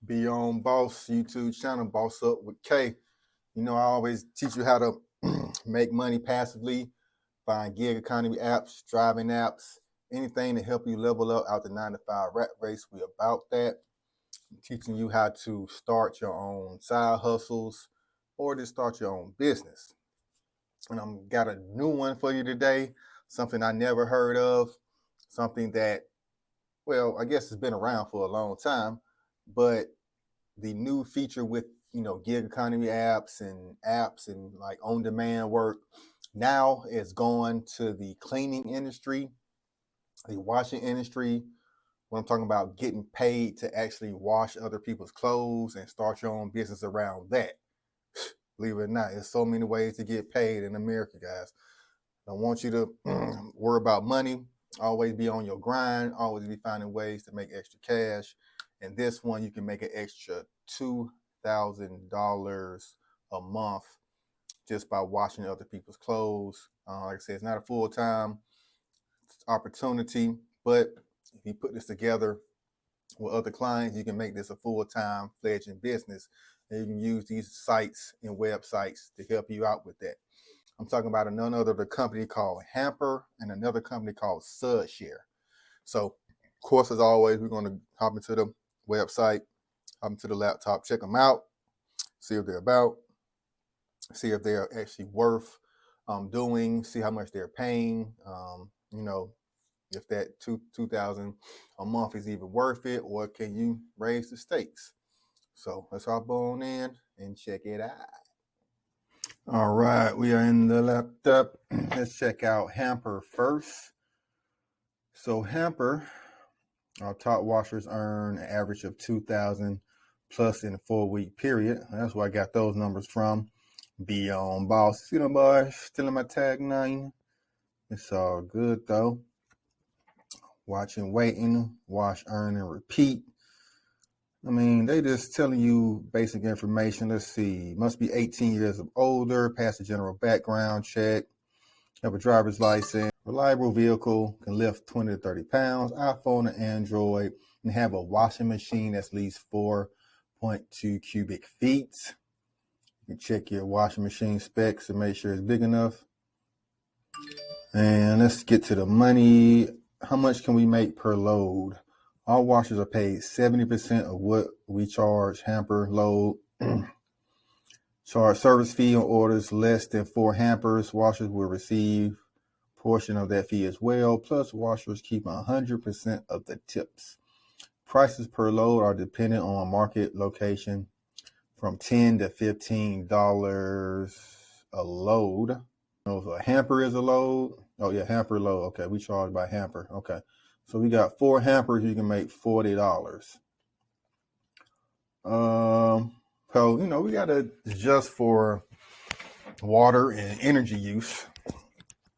Be on Boss YouTube channel, Boss Up with K. You know, I always teach you how to make money passively, find gig economy apps, driving apps, anything to help you level up out the 9 to 5 rat race. We about that. I'm teaching you how to start your own side hustles or to start your own business. And I'm got a new one for you today, something I never heard of, something that, well, I guess it's been around for a long time, but the new feature with gig economy apps and like on-demand work now is going to the cleaning industry, the washing industry. When I'm talking about getting paid to actually wash other people's clothes and start your own business around that. Believe it or not, there's so many ways to get paid in America, guys. I want you to worry about money. Always be on your grind. Always be finding ways to make extra cash. And this one, you can make an extra $2,000 a month just by washing other people's clothes. Like I said, it's not a full-time opportunity, but if you put this together with other clients, you can make this a full-time fledgling business. And you can use these sites and websites to help you out with that. I'm talking about none other than a company called Hamper and another company called SudShare. So, of course, as always, we're going to hop into the website, hop into the laptop, check them out, see if they're about, see if they're actually worth doing, see how much they're paying, if that $2,000 a month is even worth it, or can you raise the stakes? So let's hop on in and check it out. All right, we are in the laptop. Let's check out Hamper first. So Hamper, our top washers earn an average of $2,000 plus in a 4-week period. That's where I got those numbers from. Be on Boss. You know, boy, stealing my tag 9. It's all good though. Watching, waiting, wash, earn, and repeat. I mean, they just telling you basic information. Let's see. Must be 18 years of older, pass a general background check, have a driver's license, reliable vehicle, can lift 20 to 30 pounds, iPhone and Android, and have a washing machine that's at least 4.2 cubic feet. You can check your washing machine specs and make sure it's big enough. And let's get to the money. How much can we make per load? All washers are paid 70% of what we charge Hamper load. Charge service fee on orders less than 4 hampers. Washers will receive a portion of that fee as well. Plus, washers keep 100% of the tips. Prices per load are dependent on market location, from $10 to $15 a load. If a hamper is a load, oh yeah, hamper load. Okay, we charge by hamper. Okay. So we got 4 hampers, you can make $40. So, we got to adjust for water and energy use.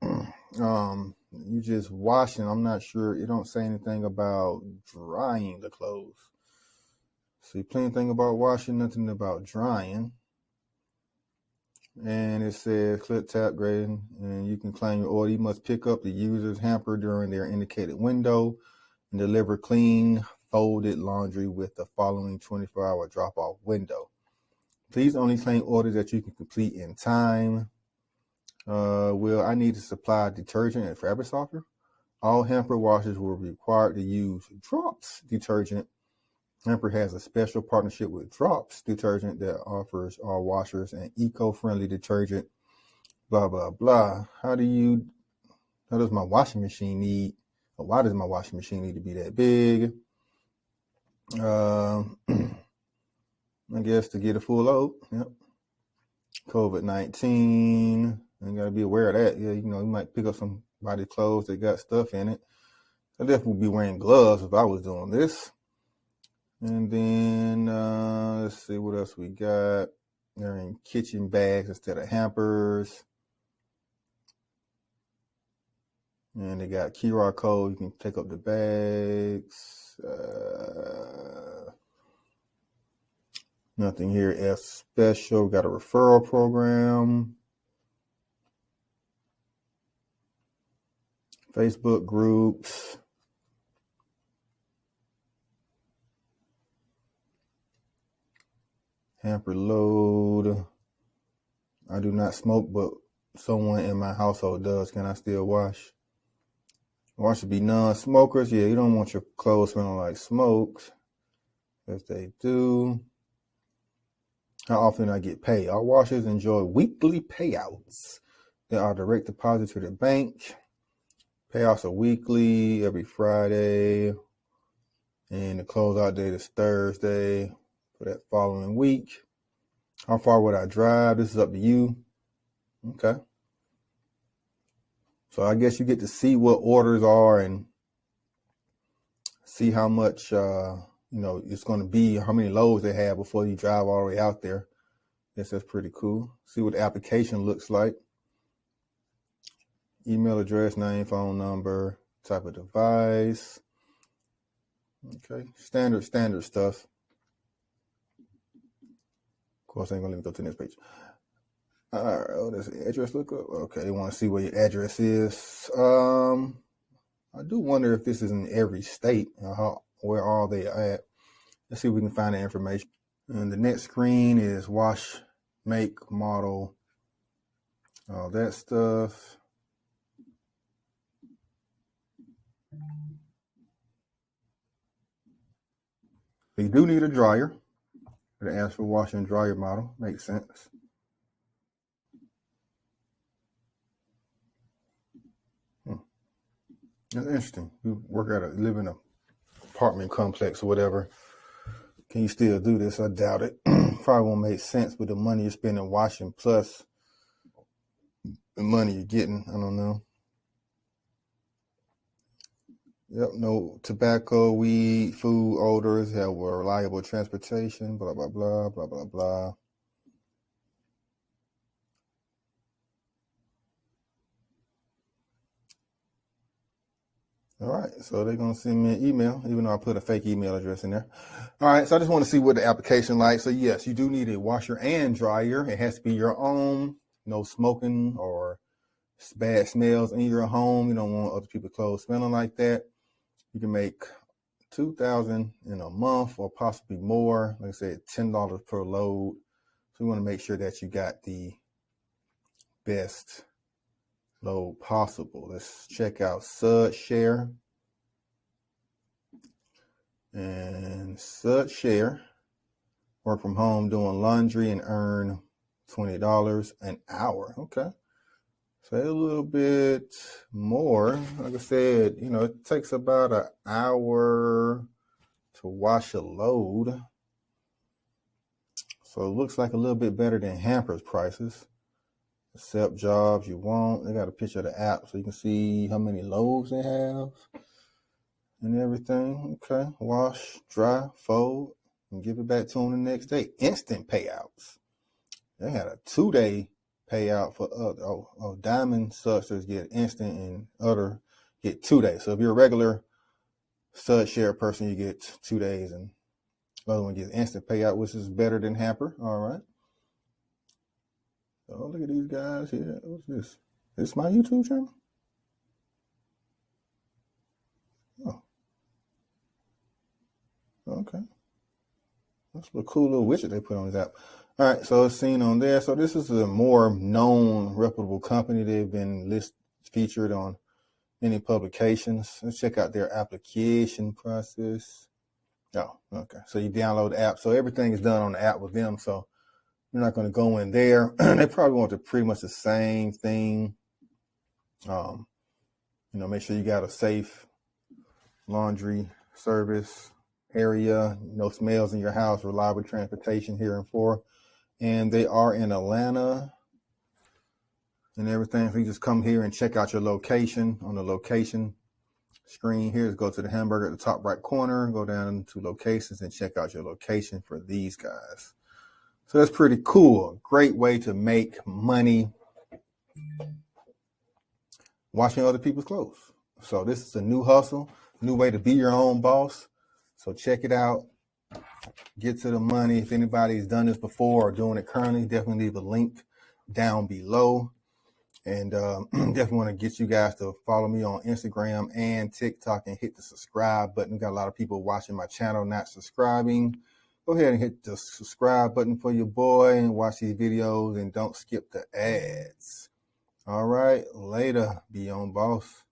You just washing. I'm not sure. It don't say anything about drying the clothes. See, plenty thing about washing, nothing about drying. And it says click tap grading, and you can claim your order. You must pick up the user's hamper during their indicated window and deliver clean, folded laundry with the following 24-hour drop-off window. Please only claim orders that you can complete in time. Will I need to supply detergent and fabric softener? All hamper washers will be required to use Drops detergent. Hamper has a special partnership with Drops detergent that offers all washers an eco-friendly detergent. Blah, blah, blah. How does my washing machine need, or why does my washing machine need to be that big? I guess to get a full load. Yep. COVID-19. You got to be aware of that. Yeah, you might pick up somebody's clothes that got stuff in it. I definitely would be wearing gloves if I was doing this. And then let's see what else we got. They're in kitchen bags instead of hampers. And they got QR code. You can take up the bags. Nothing here as special. Got a referral program. Facebook groups. Hamper load. I do not smoke, but someone in my household does. Can I still wash? Wash should be non-smokers. Yeah, you don't want your clothes smelling like smoke. If they do. How often I get paid? Our washers enjoy weekly payouts. They are direct deposit to the bank. Payouts are weekly, every Friday. And the closeout date is Thursday for that following week. How far would I drive? This is up to you. Okay. So I guess you get to see what orders are and see how much, it's going to be, how many loads they have before you drive all the way out there. Yes, that's pretty cool. See what the application looks like. Email address, name, phone number, type of device. Okay, standard stuff. Of course, I ain't gonna let me go to the next page. All right, oh, there's the address lookup. Okay, they want to see where your address is. I do wonder if this is in every state, where all they are at. Let's see if we can find the information. And the next screen is wash, make, model, all that stuff. You do need a dryer. It asks for washer and dryer model. Makes sense. That's interesting. You live in an apartment complex or whatever. Can you still do this? I doubt it. Probably won't make sense with the money you're spending washing plus the money you're getting. I don't know. Yep, no tobacco, weed, food, odors, have reliable transportation, blah, blah, blah, blah, blah, blah. All right, so they're going to send me an email, even though I put a fake email address in there. All right, so I just want to see what the application like. So yes, you do need a washer and dryer. It has to be your own, no smoking or bad smells in your home. You don't want other people's clothes smelling like that. You can make $2,000 in a month or possibly more. Like I said, $10 per load. So we want to make sure that you got the best load possible. Let's check out Sud Share. And Sud Share, work from home doing laundry and earn $20 an hour. Okay. So a little bit more. Like I said, it takes about an hour to wash a load. So it looks like a little bit better than Hamper's prices. Accept jobs you want. They got a picture of the app so you can see how many loads they have and everything. Okay. Wash, dry, fold, and give it back to them the next day. Instant payouts. They had a 2-day payout for other. Diamond substers get instant and other get 2 days. So if you're a regular Sud Share person, you get 2 days, and the other one gets instant payout, which is better than Hamper. All right. Oh, look at these guys here. What's this? Is this my YouTube channel? Oh. Okay. That's a cool little widget they put on this app. All right, so it's seen on there. So this is a more known, reputable company. They've been featured on many publications. Let's check out their application process. Oh, okay. So you download the app. So everything is done on the app with them. So you're not going to go in there. They probably want pretty much the same thing. Make sure you got a safe laundry service area, no smells in your house, reliable transportation here in Florida. And they are in Atlanta and everything. So you just come here and check out your location. On the location screen here, go to the hamburger at the top right corner, go down to locations and check out your location for these guys. So that's pretty cool. Great way to make money washing other people's clothes. So this is a new hustle, new way to be your own boss. So check it out. Get to the money. If anybody's done this before or doing it currently, definitely leave a link down below. And definitely want to get you guys to follow me on Instagram and TikTok and hit the subscribe button. Got a lot of people watching my channel not subscribing. Go ahead and hit the subscribe button for your boy and watch these videos, and don't skip the ads. All right, later. Be on, boss.